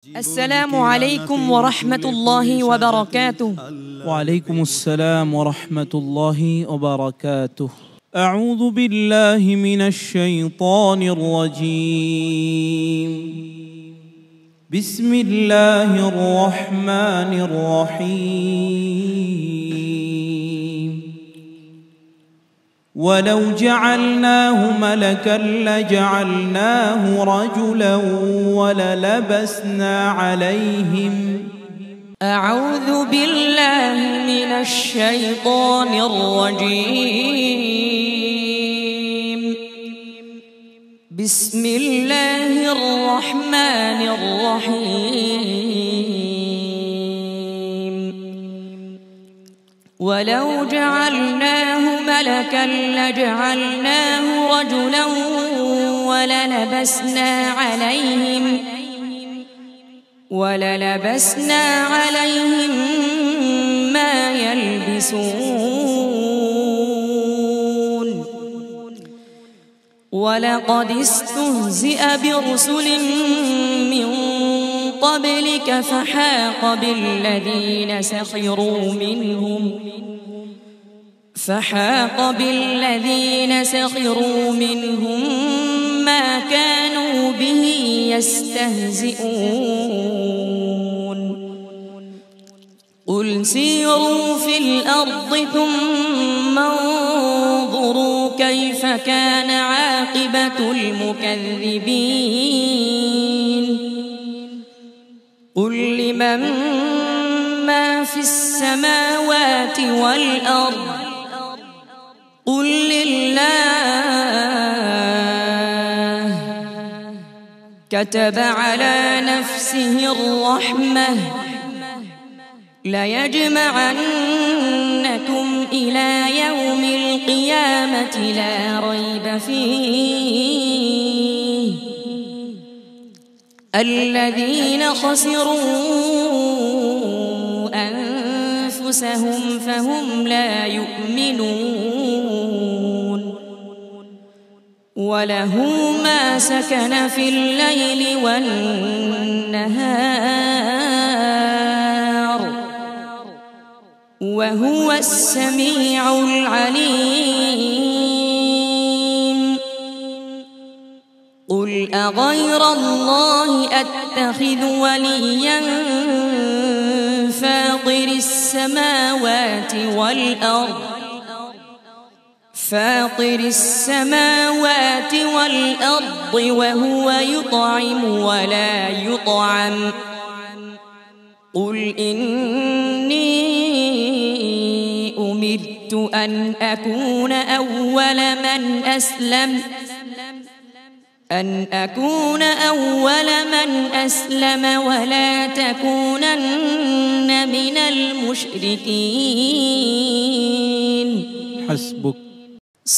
السلام عليكم ورحمة الله وبركاته. وعليكم السلام ورحمة الله وبركاته. أعوذ بالله من الشيطان الرجيم. بسم الله الرحمن الرحيم. ولو جعلناه ملكا لجعلناه رجلا وللبسنا عليهم. أعوذ بالله من الشيطان الرجيم. بسم الله الرحمن الرحيم. ولو جعلناه ملكا لجعلناه رجلا وللبسنا عليهم ما يلبسون. ولقد استهزئ برسل من قبلك فحاق بالذين سخروا منهم ما كانوا به يستهزئون. قل سيروا في الأرض ثم انظروا كيف كان عاقبة المكذبين. قل لمن ما في السماوات والأرض قل لله. كتب على نفسه الرحمة ليجمعنكم إلى يوم القيامة لا ريب فيه. الذين خسروا أنفسهم فهم لا يؤمنون. وله ما سكن في الليل والنهار وهو السميع العليم. قل أغير الله أتخذ وليا فاطر السماوات والأرض وهو يطعم ولا يطعم. قل إني أمرت أن أكون أول من أسلم ولا تكونن من المشركين. حسبك.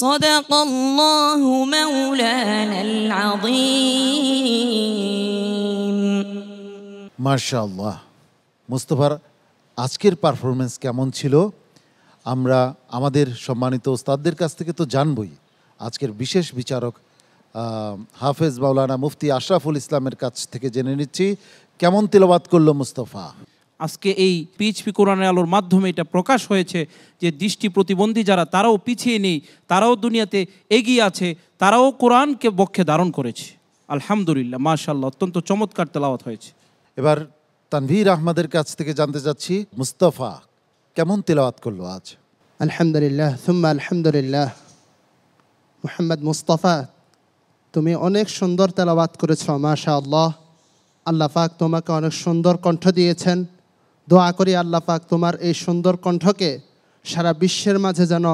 صدق الله مولانا العظيم. মাশাআল্লাহ। মুস্তাফার আজকের পারফরমেন্স কেমন ছিল আমরা আমাদের সম্মানিত ওস্তাদদের কাছ থেকে তো জানবই। আজকের বিশেষ বিচারক হাফেজ মাওলানা মুফতি আশরাফুল ইসলামের কাছ থেকে জেনে নিচ্ছি কেমন তিলাওয়াত করলো মুস্তাফা। আজকে এই পিএইচপি কোরআনের আলোর মাধ্যমে এটা প্রকাশ হয়েছে যে দৃষ্টি প্রতিবন্ধী যারা তারাও পিছিয়ে নেই, তারাও দুনিয়াতে এগিয়ে আছে, তারাও কোরআনকে বক্ষে ধারণ করেছে। আলহামদুলিল্লাহ, মাশাআল্লাহ, অত্যন্ত চমৎকার তেলাওয়াত হয়েছে। এবার তানভীর আহমদের কাছ থেকে জানতে চাচ্ছি মুস্তাফা কেমন তিলাওয়াত করলো আজ। আলহামদুলিল্লাহ সুম্মা আলহামদুলিল্লাহ। মুহাম্মদ মুস্তাফা, তুমি অনেক সুন্দর তেলাওয়াত করেছ, মাশাআল্লাহ। আল্লাহ পাক তোমাকে অনেক সুন্দর কণ্ঠ দিয়েছেন। দোয়া করি আল্লাহ পাক তোমার এই সুন্দর কণ্ঠকে সারা বিশ্বের মাঝে যেন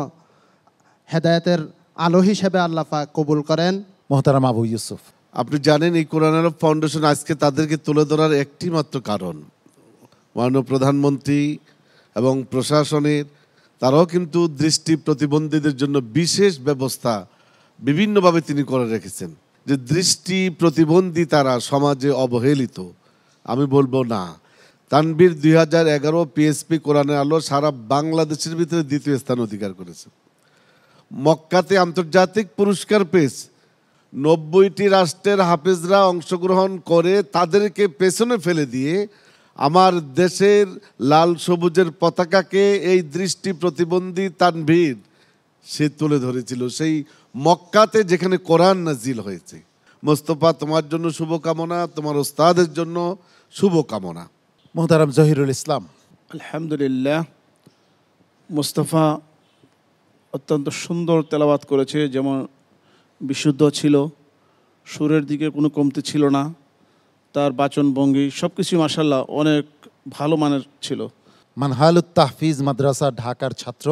হেদায়েতের আলো হিসেবে আল্লাহ পাক কবুল করেন। মোহতারাম আবু ইউসুফ, আপনি জানেন এই কোরআন আলো ফাউন্ডেশন আজকে তাদেরকে তুলে ধরার একটি মাত্র কারণ, মাননীয় প্রধানমন্ত্রী এবং প্রশাসনের তারাও কিন্তু দৃষ্টি প্রতিবন্ধীদের জন্য বিশেষ ব্যবস্থা বিভিন্নভাবে তিনি করে রেখেছেন। যে দৃষ্টি প্রতিবন্ধী তারা সমাজে অবহেলিত, আমি বলবো না। তানভীর 2011 পিএসপি কোরআনের আলো সারা বাংলাদেশের ভিতরে দ্বিতীয় স্থান অধিকার করেছে। মক্কাতে আন্তর্জাতিক পুরস্কার পেয়েছে। 90টি রাষ্ট্রের হাফেজরা অংশগ্রহণ করে তাদেরকে পেছনে ফেলে দিয়ে আমার দেশের লাল সবুজের পতাকাকে এই দৃষ্টি প্রতিবন্ধী তানভীর সে তুলে ধরেছিল সেই মক্কাতে যেখানে কোরআন নাজিল হয়েছে। মোস্তফা, তোমার জন্য শুভকামনা, তোমার ওস্তাদের জন্য শুভকামনা। মোহতারাম জহিরুল ইসলাম। আলহামদুলিল্লাহ, মুস্তাফা অত্যন্ত সুন্দর তেলাওয়াত করেছে, যেমন বিশুদ্ধ ছিল, সুরের দিকে কোনো কমতি ছিল না, তার বাচনভঙ্গি সব কিছু মাশাআল্লাহ অনেক ভালো মানের ছিল। মানহালুত তাহফিজ মাদ্রাসা ঢাকার ছাত্র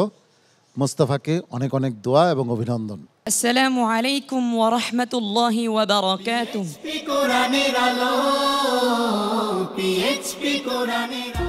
মোস্তফাকে অনেক অনেক দোয়া এবং অভিনন্দন। আসসালামু আলাইকুম ওয়া রাহমাতুল্লাহি ওয়া বারাকাতুহু। কোরআনের আলো, PHP কোরআনের আলো।